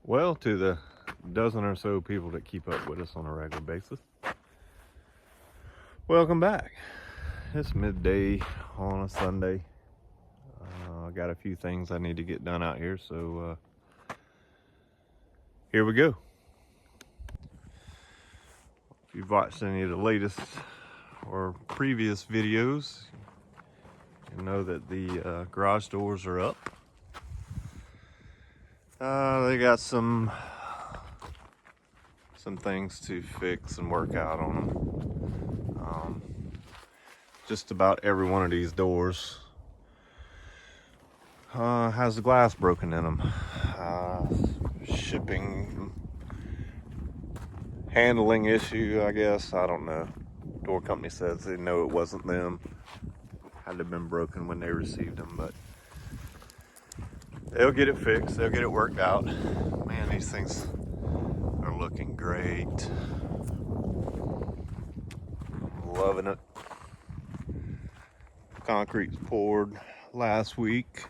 Well, to the dozen or so people that keep up with us on a regular basis, welcome back. It's midday on a Sunday. I got a few things I need to get done out here, so here we go. If you've watched any of the latest or previous videos, you know that the garage doors are up. They got some things to fix and work out on them. Just about every one of these doors has the glass broken in them. Shipping handling issue, I guess. I don't know. Door company says they know it wasn't them. Had to have been broken when they received them, but they'll get it fixed. They'll get it worked out. Man, these things are looking great. I'm loving it. Concrete's poured last week.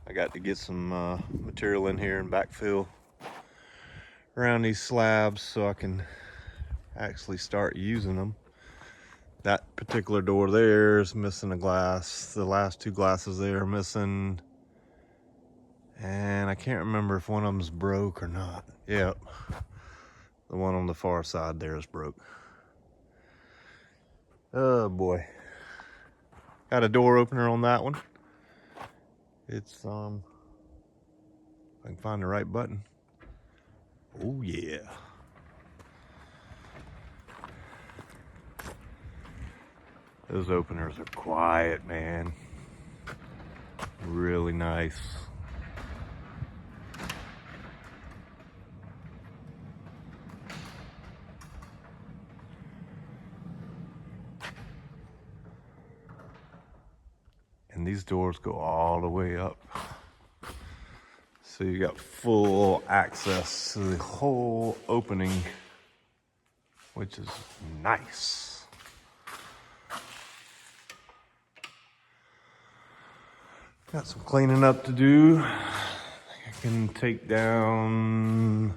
I got to get some material in here and backfill around these slabs so I can actually start using them. That particular door there is missing a glass. The last two glasses there are missing. And I can't remember if one of them's broke or not. Yep. The one on the far side there is broke. Oh boy. Got a door opener on that one. It's if I can find the right button. Oh yeah. Those openers are quiet, man. Really nice. And these doors go all the way up. So you got full access to the whole opening, which is nice. Got some cleaning up to do. I can take down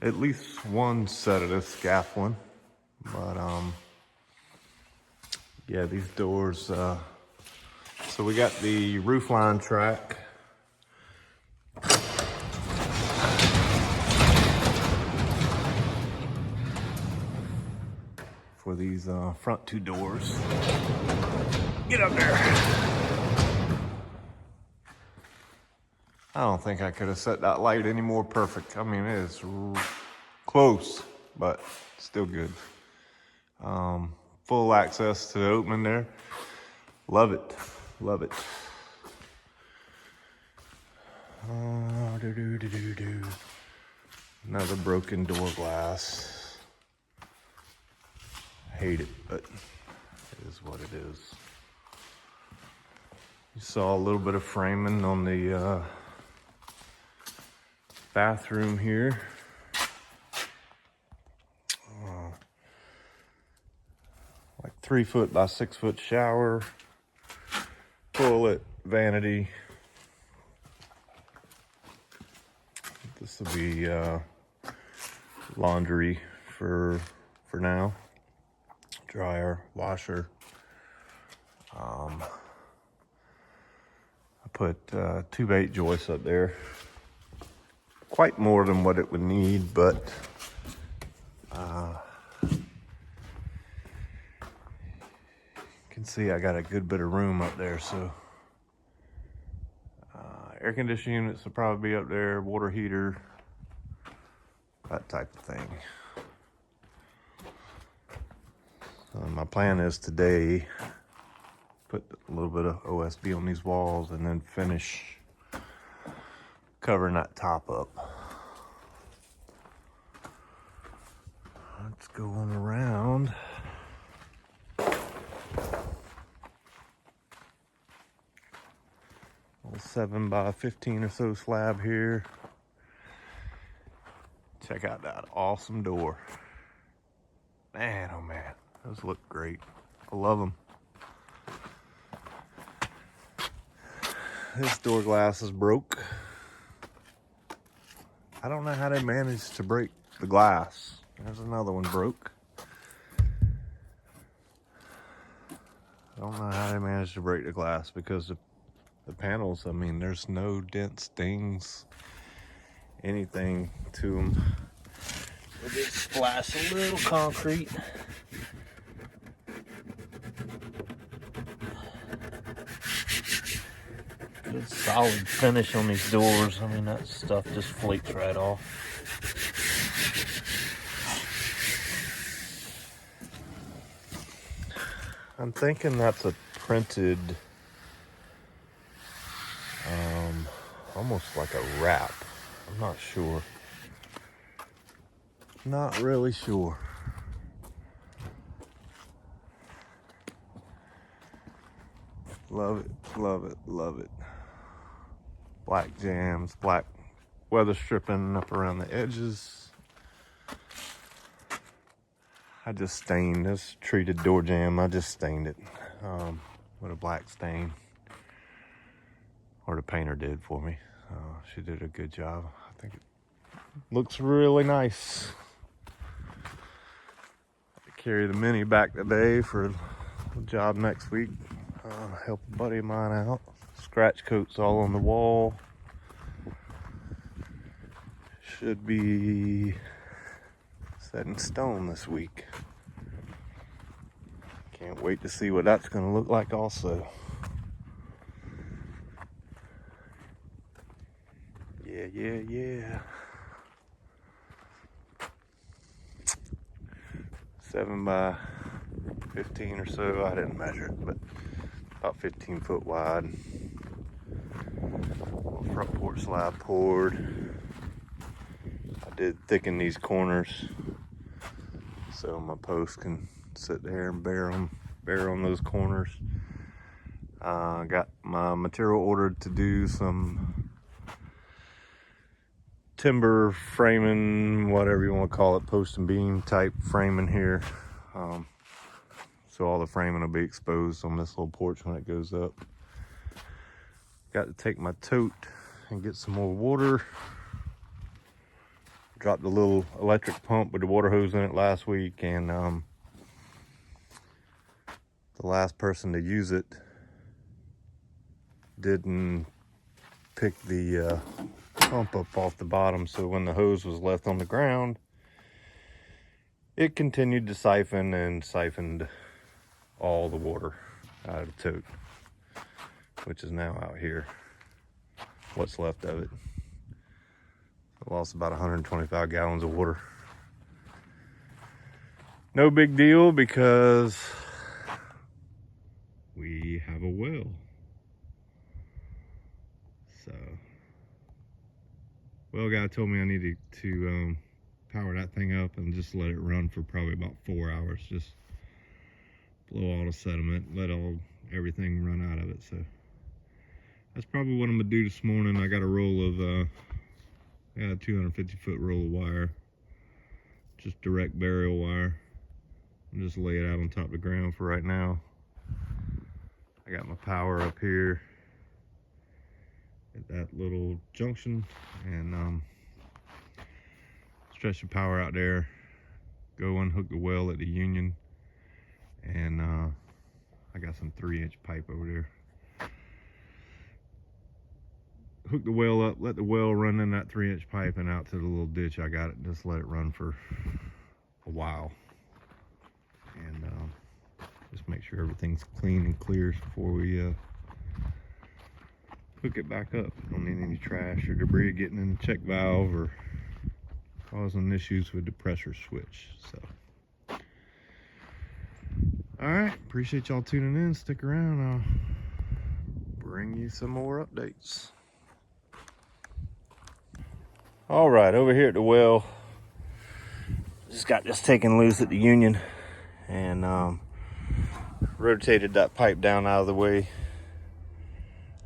at least one set of this scaffolding, but yeah, these doors. So we got the roofline track. For these front two doors. Get up there. I don't think I could have set that light any more perfect. I mean, it is close, but still good. Full access to the opening there. Love it. Love it. Another broken door glass. Hate it, but it is what it is. You saw a little bit of framing on the bathroom here. Like 3 foot by 6 foot shower, toilet, vanity. This will be laundry for now. Dryer, washer. I put 2 bait joists up there. Quite more than what it would need, but you can see I got a good bit of room up there, so air conditioning units will probably be up there, water heater, that type of thing. My plan is today put a little bit of OSB on these walls and then finish covering that top up. Let's go on around. 7 by 15 or so slab here. Check out that awesome door. Man, oh man, those look great. I love them. This door glass is broke. I don't know how they managed to break the glass. There's another one broke. I don't know how they managed to break the glass because the panels, I mean, there's no dents, stings, anything to them. We did splash a little concrete. Good solid finish on these doors. I mean, that stuff just flakes right off. I'm thinking that's a printed, almost like a wrap. I'm not sure. Not really sure. Love it, love it, love it. Black jams, black weather stripping up around the edges. I just stained this treated door jamb. I just stained it with a black stain. Or the painter did for me. She did a good job. I think it looks really nice. I carry the Mini back today for a job next week. Help a buddy of mine out. Scratch coats all on the wall. Should be set in stone this week. Can't wait to see what that's going to look like also. Yeah. 7 by 15 or so. I didn't measure it, but about 15 foot wide. Front porch slab poured. I did thicken these corners so my posts can sit there and bear on those corners. Got my material ordered to do some timber framing, whatever you want to call it, post and beam type framing here. So all the framing will be exposed on this little porch when it goes up. Got to take my tote and get some more water. Dropped a little electric pump with the water hose in it last week, and the last person to use it didn't pick the pump up off the bottom, so when the hose was left on the ground, it continued to siphon and siphoned all the water out of the tote, which is now out here, what's left of it. I lost about 125 gallons of water. No big deal because we have a well. So, well guy told me I needed to power that thing up and just let it run for probably about 4 hours. Just blow all the sediment, let everything run out of it. So that's probably what I'm gonna do this morning. I got a roll of a 250 foot roll of wire, just direct burial wire, and just lay it out on top of the ground for right now. I got my power up here at that little junction, and stretch the power out there, go unhook the well at the Union, and I got some 3-inch pipe over there. Hook the well up, let the well run in that 3-inch pipe and out to the little ditch I got it, and just let it run for a while, and just make sure everything's clean and clear before we hook it back up. Don't need any trash or debris getting in the check valve or causing issues with the pressure switch. So, all right, appreciate y'all tuning in. Stick around, I'll bring you some more updates. All right, over here at the well, just got this taken loose at the Union, and rotated that pipe down out of the way.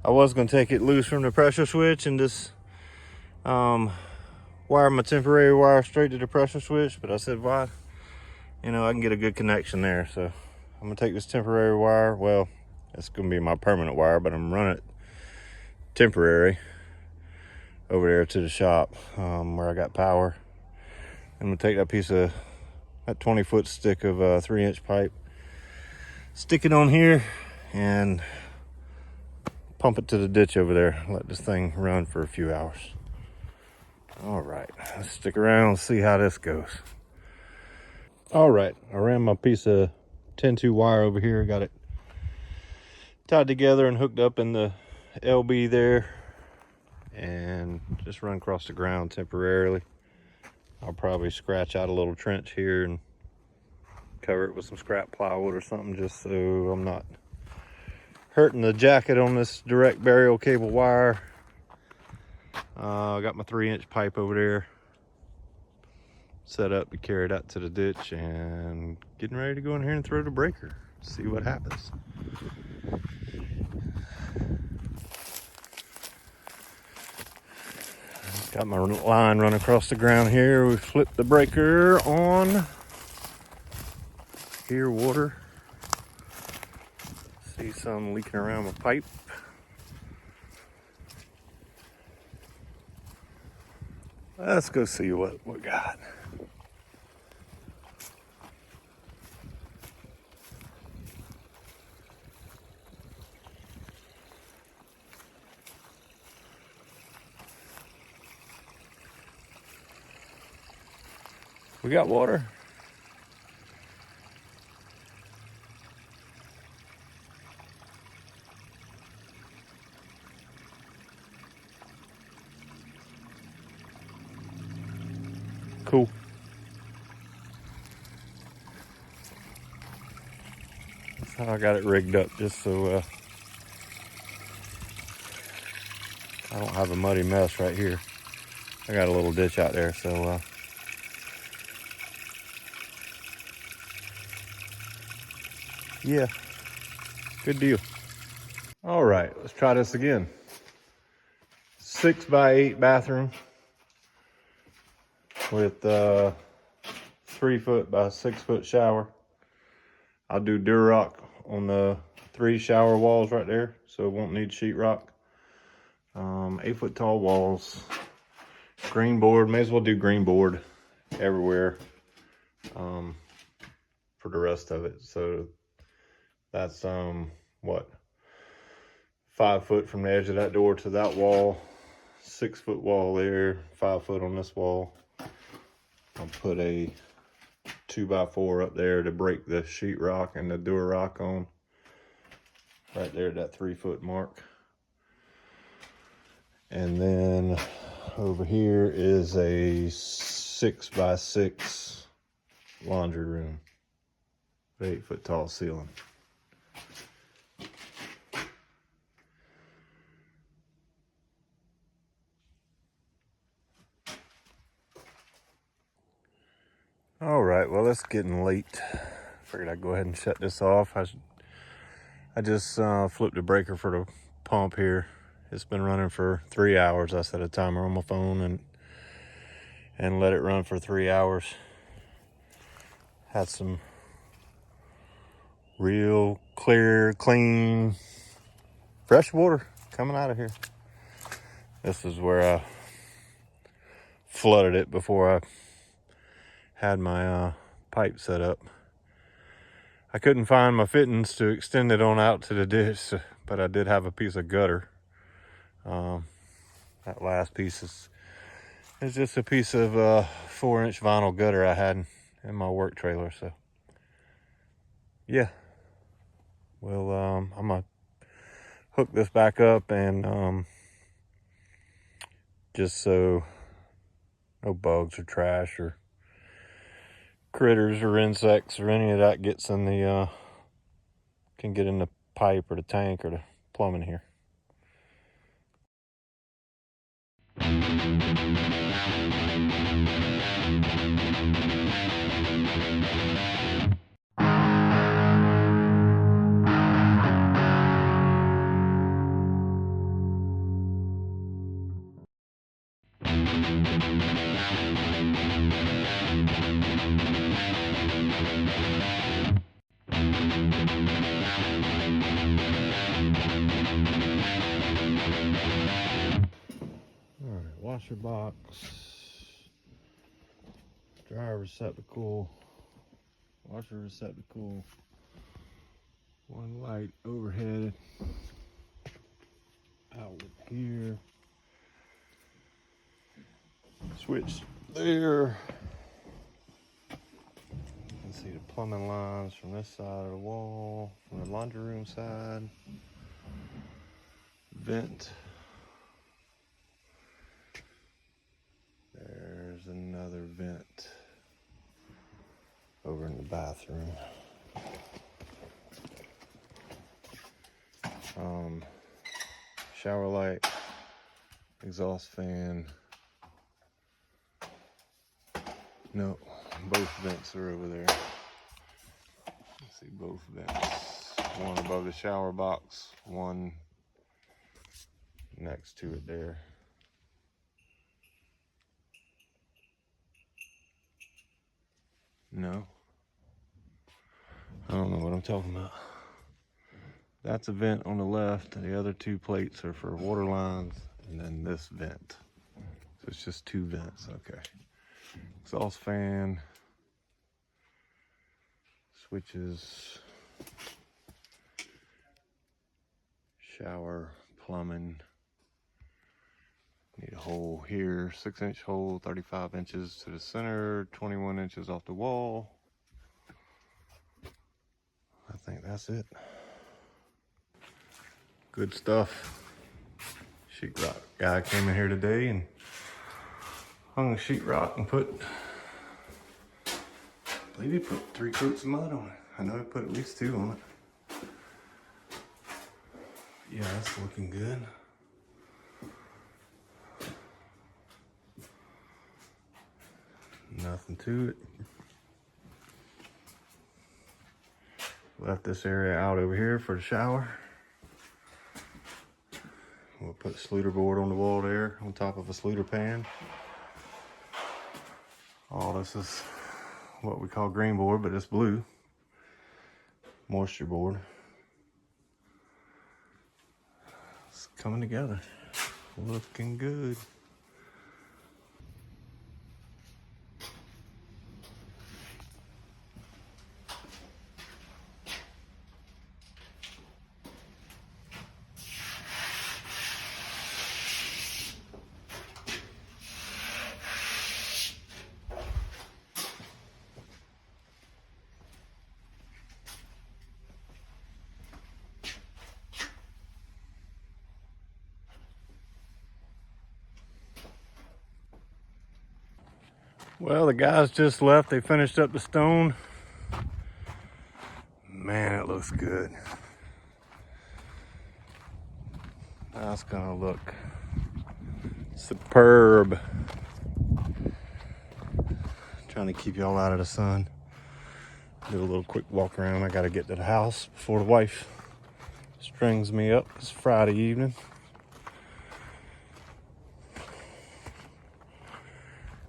I was gonna take it loose from the pressure switch and just wire my temporary wire straight to the pressure switch, but I said, why? You know, I can get a good connection there. So I'm gonna take this temporary wire. Well, it's gonna be my permanent wire, but I'm running it temporary over there to the shop where I got power. I'm gonna take that 20-foot stick of 3-inch pipe, stick it on here, and pump it to the ditch over there. Let this thing run for a few hours. All right, let's stick around and see how this goes. All right, I ran my piece of 10-2 wire over here, got it tied together and hooked up in the LB there, and just run across the ground temporarily. I'll probably scratch out a little trench here and cover it with some scrap plywood or something, just so I'm not hurting the jacket on this direct burial cable wire. I got my 3-inch pipe over there set up to carry it out to the ditch, and getting ready to go in here and throw the breaker, see what happens. Got my line running across the ground here. We flipped the breaker on. Hear water. See some leaking around the pipe. Let's go see what we got. We got water. Cool. That's how I got it rigged up, just so I don't have a muddy mess right here. I got a little ditch out there, so yeah, good deal. All right, let's try this again. 6x8 bathroom with 3-foot by 6-foot shower. I'll do Durock on the 3 shower walls right there, so it won't need sheetrock. 8-foot tall walls. Green board, may as well do green board everywhere for the rest of it. So that's what, 5 foot from the edge of that door to that wall, 6-foot wall there, 5 foot on this wall. I'll put a 2x4 up there to break the sheetrock and the Durock on, right there at that 3-foot mark. And then over here is a 6x6 laundry room, 8-foot tall ceiling. All right, well, it's getting late. Figured I'd go ahead and shut this off. I just flipped the breaker for the pump here. It's been running for 3 hours. I set a timer on my phone and let it run for 3 hours. Had some real clear, clean, fresh water coming out of here. This is where I flooded it before I had my pipe set up. I couldn't find my fittings to extend it on out to the ditch, but I did have a piece of gutter. That last piece is just a piece of 4-inch vinyl gutter I had in my work trailer. So yeah, well, I'm gonna hook this back up, and just so no bugs or trash or critters or insects or any of that gets in the can get in the pipe or the tank or the plumbing here. All right, washer box, dryer receptacle, washer receptacle, one light overhead outlet here, switch there. You can see the plumbing lines from this side of the wall, from the laundry room side. Vent. There's another vent over in the bathroom. Shower light, exhaust fan. No, both vents are over there. Let's see, both vents. One above the shower box, one next to it there. No, I don't know what I'm talking about. That's a vent on the left, and the other two plates are for water lines, and then this vent. So it's just two vents, okay. Exhaust fan, switches, shower, plumbing. Need a hole here, 6-inch hole, 35 inches to the center, 21 inches off the wall. I think that's it. Good stuff. Sheetrock guy came in here today and hung the sheetrock and put, I believe he put 3 coats of mud on it. I know he put at least 2 on it. Yeah, that's looking good. Nothing to it. Left this area out over here for the shower. We'll put Sluter board on the wall there, on top of a Sluter pan. All this is what we call green board, but it's blue. Moisture board. It's coming together. Looking good. Well, the guys just left. They finished up the stone. Man, it looks good. That's gonna look superb. Trying to keep y'all out of the sun. Do a little quick walk around. I gotta get to the house before the wife strings me up. It's Friday evening.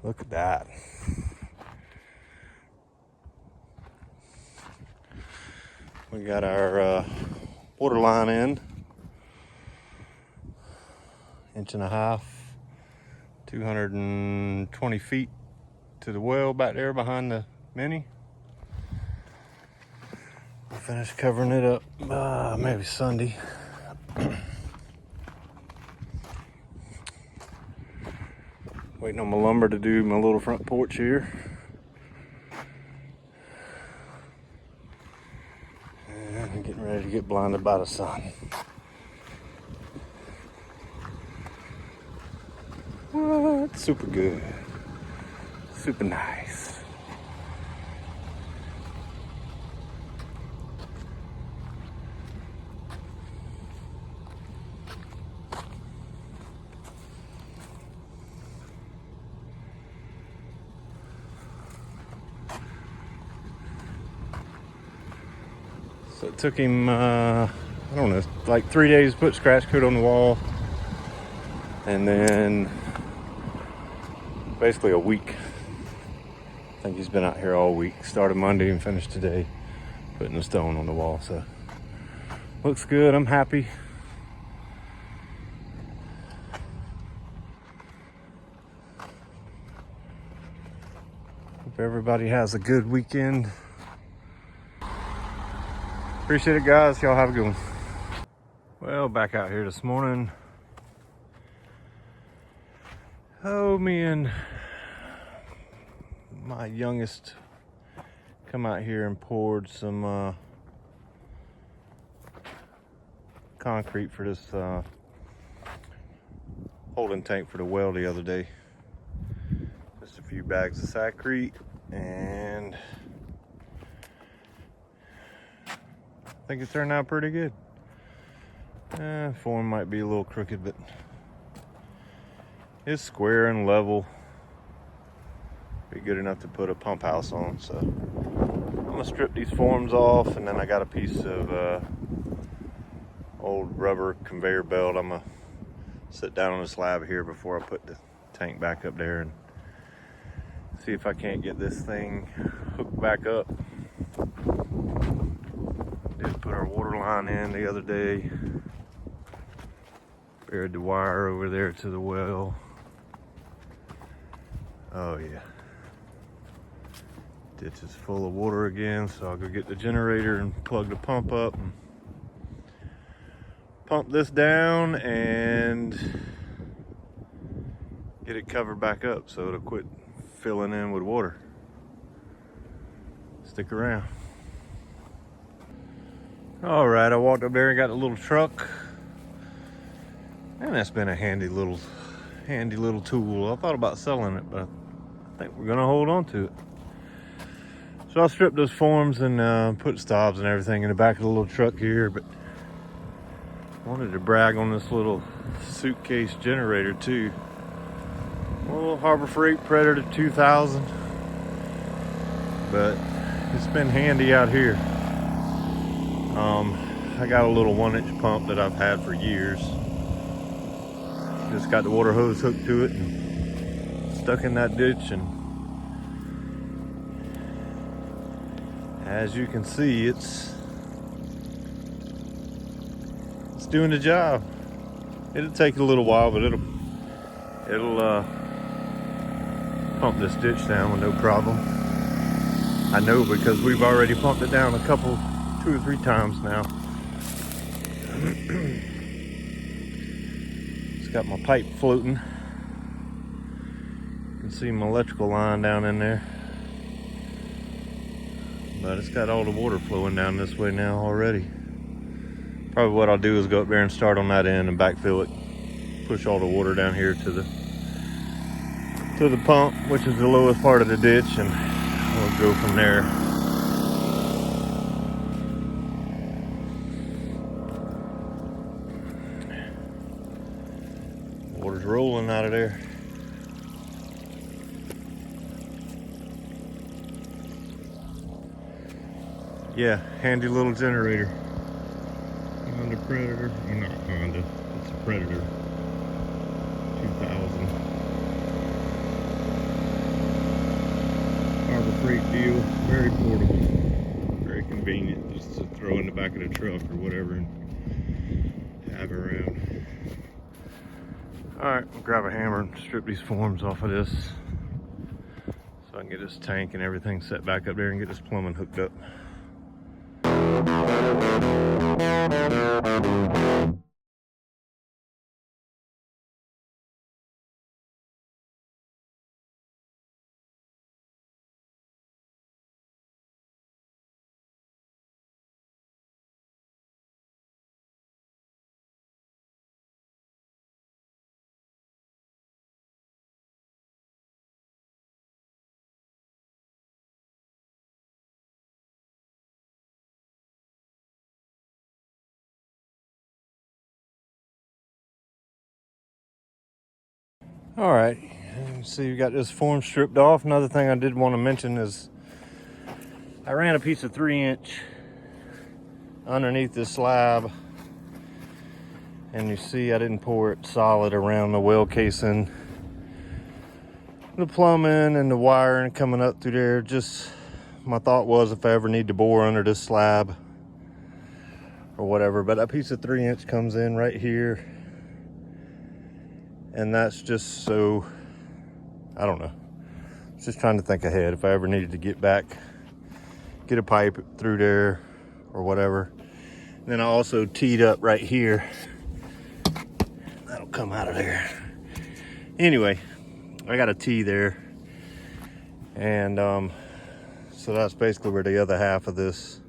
Look at that. We got our water line in. 1.5 inches, 220 feet to the well back there behind the Mini. We'll finish covering it up maybe Sunday. Waiting on my lumber to do my little front porch here. And I'm getting ready to get blinded by the sun. What? Super good. Super nice. So it took him, I don't know, like 3 days to put scratch coat on the wall. And then basically a week. I think he's been out here all week. Started Monday and finished today putting the stone on the wall. So looks good. I'm happy. Hope everybody has a good weekend. Appreciate it, guys. Y'all have a good one. Well, back out here this morning. Oh, me and my youngest come out here and poured some concrete for this holding tank for the well the other day. Just a few bags of Sakrete, and I think it turned out pretty good. Form might be a little crooked, but it's square and level. Be good enough to put a pump house on. So I'm gonna strip these forms off, and then I got a piece of old rubber conveyor belt. I'm gonna sit down on the slab here before I put the tank back up there and see if I can't get this thing hooked back up. Did put our water line in the other day. Buried the wire over there to the well. Oh yeah. Ditch is full of water again, so I'll go get the generator and plug the pump up and pump this down and get it covered back up so it'll quit filling in with water. Stick around. All right, I walked up there and got a little truck, and that's been a handy little tool. I thought about selling it, but I think we're gonna hold on to it. So I stripped those forms and put stobs and everything in the back of the little truck here, but I wanted to brag on this little suitcase generator too. A little Harbor Freight Predator 2000, but it's been handy out here. I got a little 1-inch pump that I've had for years. Just got the water hose hooked to it and stuck in that ditch, and as you can see, it's doing the job. It'll take a little while, but it'll pump this ditch down with no problem. I know because we've already pumped it down 2 or 3 times now. It's got my pipe floating. You can see my electrical line down in there. But it's got all the water flowing down this way now already. Probably what I'll do is go up there and start on that end and backfill it. Push all the water down here to the pump, which is the lowest part of the ditch, and we'll go from there. Water's rolling out of there. Yeah, handy little generator. Honda Predator, or not Honda, it's a Predator 2000. Harbor Freight deal, very portable, very convenient, just to throw in the back of the truck or whatever and have around. All right, I'll grab a hammer and strip these forms off of this so I can get this tank and everything set back up there and get this plumbing hooked up. All right, so you got this form stripped off. Another thing I did want to mention is I ran a piece of 3-inch underneath this slab, and you see I didn't pour it solid around the well casing, the plumbing and the wiring coming up through there. Just my thought was if I ever need to bore under this slab or whatever, but that piece of 3-inch comes in right here, and that's just so, I don't know, Just trying to think ahead. If I ever needed to get back, get a pipe through there or whatever. And then I also teed up right here. That'll come out of there. Anyway, I got a tee there. And so that's basically where the other half of this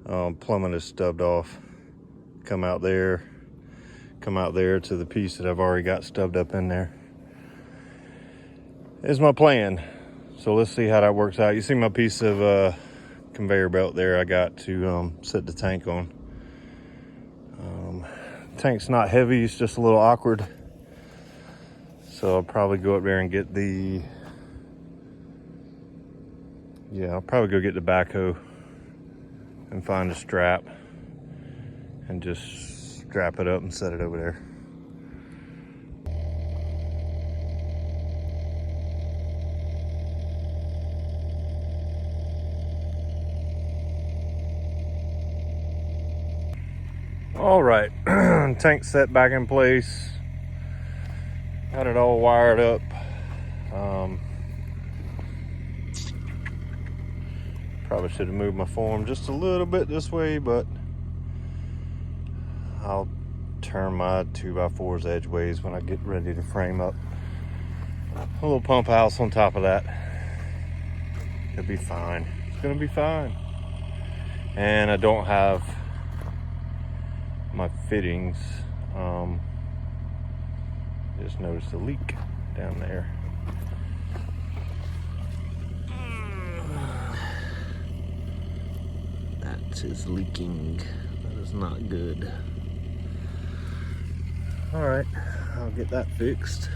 plumbing is stubbed off. Come out there to the piece that I've already got stubbed up in there. Is my plan. So let's see how that works out. You see my piece of conveyor belt there I got to set the tank on. Tank's not heavy, it's just a little awkward. So I'll probably go up there and get the, I'll probably go get the backhoe and find a strap and just strap it up and set it over there. All right, tank set back in place. Got it all wired up. Probably should have moved my form just a little bit this way, but I'll turn my 2x4s edgeways when I get ready to frame up a little pump house on top of that. It'll be fine. It's gonna be fine. And I don't have my fittings. Just noticed a leak down there. That is leaking. That is not good. All right, I'll get that fixed.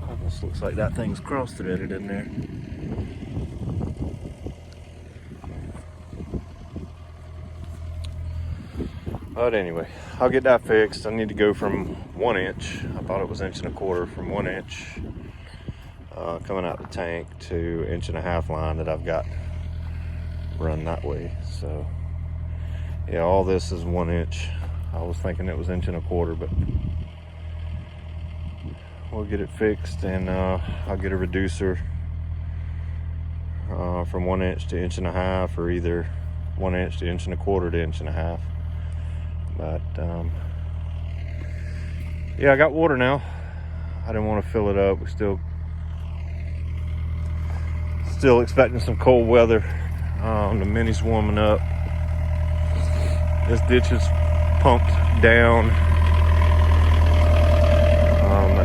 Almost looks like that thing's cross-threaded in there. But anyway, I'll get that fixed. I need to go from 1 inch. I thought it was 1.25 inches, from 1 inch coming out the tank to 1.5 inch line that I've got run that way. So yeah, all this is 1 inch. I was thinking it was 1.25 inches, but we'll get it fixed, and I'll get a reducer from 1 inch to 1.5 inches, or either 1 inch to 1.25 inches to 1.5 inches. But yeah, I got water now. I didn't want to fill it up. We're still expecting some cold weather. The mini's warming up. This ditch is pumped down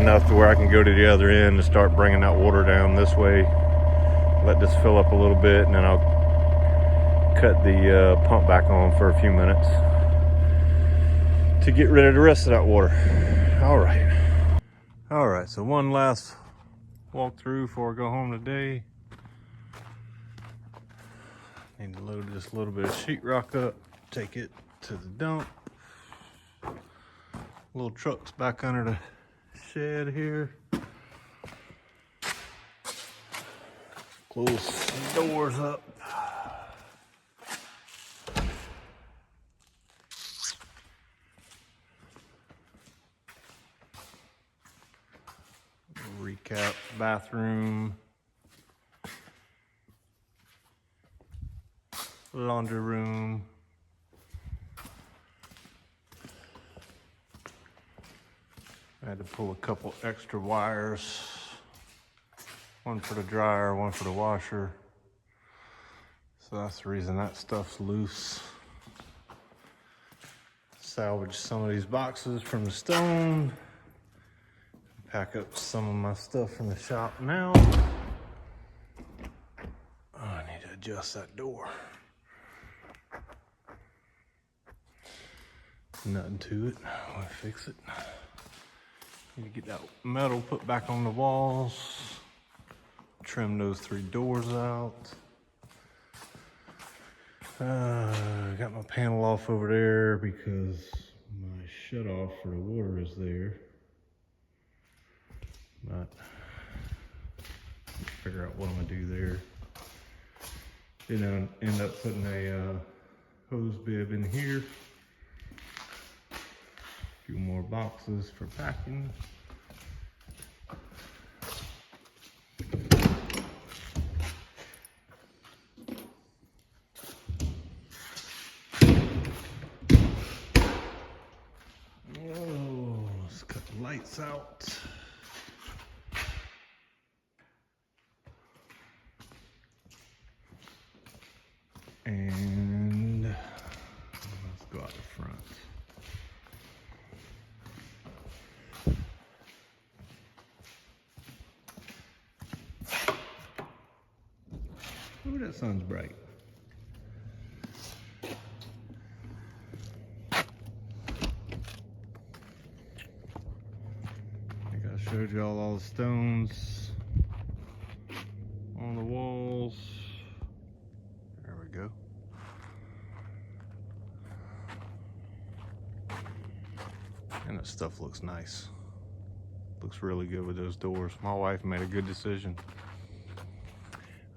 enough to where I can go to the other end and start bringing that water down this way. Let this fill up a little bit, and then I'll cut the pump back on for a few minutes to get rid of the rest of that water. All right, so one last walk through before I go home today. Need to load this little bit of sheetrock up, take it to the dump. Little truck's back under the shed here. Close the doors up. Recap: bathroom, laundry room, I had to pull a couple extra wires, one for the dryer, one for the washer. So that's the reason that stuff's loose. Salvage some of these boxes from the stone. Pack up some of my stuff from the shop now. Oh, I need to adjust that door. Nothing to it. I'll fix it. Need to get that metal put back on the walls. Trim those 3 doors out. Got my panel off over there because my shut off for the water is there. But figure out what I'm gonna do there. Then I end up putting a hose bib in here. A few more boxes for packing. Lights out. And let's go out the front. Oh, that sun's bright. I think I showed y'all all the stones on the walls. There we go. And that stuff looks nice. Looks really good with those doors. My wife made a good decision.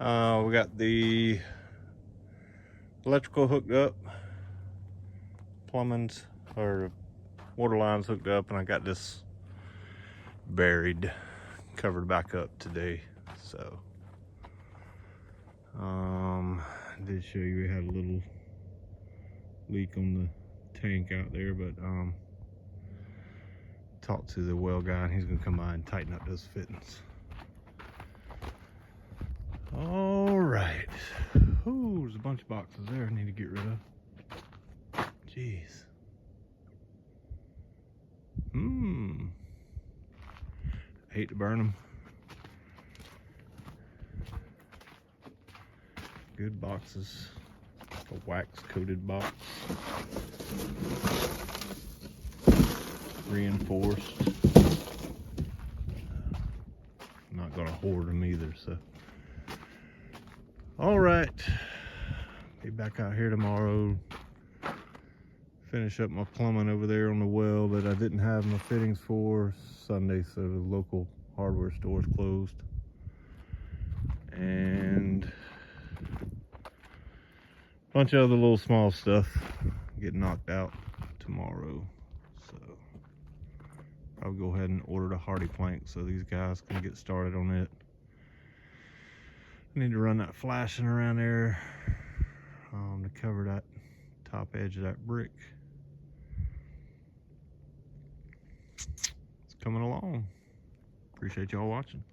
We got the electrical hooked up, plumbing's or water lines hooked up, and I got this buried, covered back up today. So I did show you we had a little leak on the tank out there, but talked to the well guy and he's gonna come by and tighten up those fittings. All right. Ooh, there's a bunch of boxes there I need to get rid of. Jeez. I hate to burn them. Good boxes. A wax coated box. Reinforced. I'm not gonna hoard them either, so. All right, be back out here tomorrow. Finish up my plumbing over there on the well that I didn't have my fittings for Sunday, so the local hardware store's closed. And a bunch of other little small stuff get knocked out tomorrow. So I'll go ahead and order the Hardy plank so these guys can get started on it. I need to run that flashing around there to cover that top edge of that brick. It's coming along. Appreciate y'all watching.